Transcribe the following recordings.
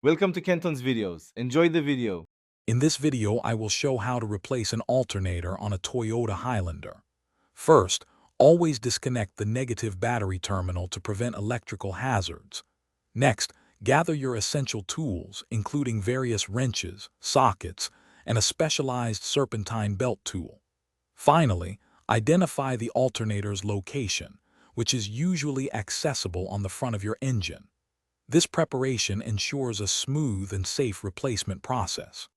Welcome to Kenton's videos. Enjoy the video. In this video, I will show how to replace an alternator on a Toyota Highlander. First, always disconnect the negative battery terminal to prevent electrical hazards. Next, gather your essential tools, including various wrenches, sockets, and a specialized serpentine belt tool. Finally, identify the alternator's location, which is usually accessible on the front of your engine. This preparation ensures a smooth and safe replacement process.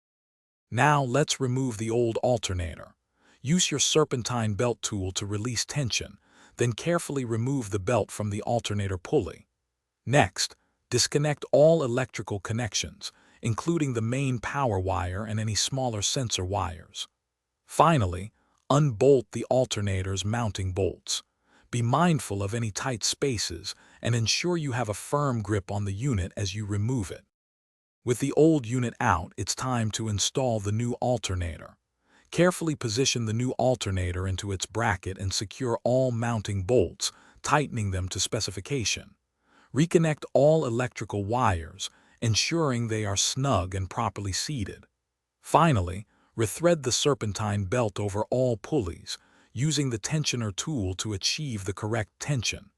Now let's remove the old alternator. Use your serpentine belt tool to release tension, then carefully remove the belt from the alternator pulley. Next, disconnect all electrical connections, including the main power wire and any smaller sensor wires. Finally, unbolt the alternator's mounting bolts. Be mindful of any tight spaces and ensure you have a firm grip on the unit as you remove it. With the old unit out, it's time to install the new alternator. Carefully position the new alternator into its bracket and secure all mounting bolts, tightening them to specification. Reconnect all electrical wires, ensuring they are snug and properly seated. Finally, rethread the serpentine belt over all pulleys, using the tensioner tool to achieve the correct tension.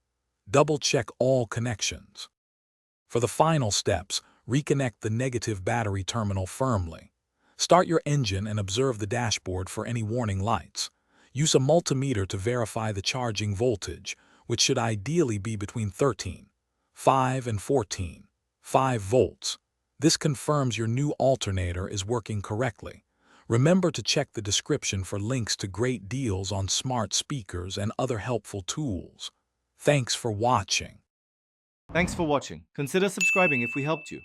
Double-check all connections. For the final steps, reconnect the negative battery terminal firmly. Start your engine and observe the dashboard for any warning lights. Use a multimeter to verify the charging voltage, which should ideally be between 13.5 and 14.5 volts. This confirms your new alternator is working correctly. Remember to check the description for links to great deals on smart speakers and other helpful tools. Thanks for watching. Thanks for watching. Consider subscribing if we helped you.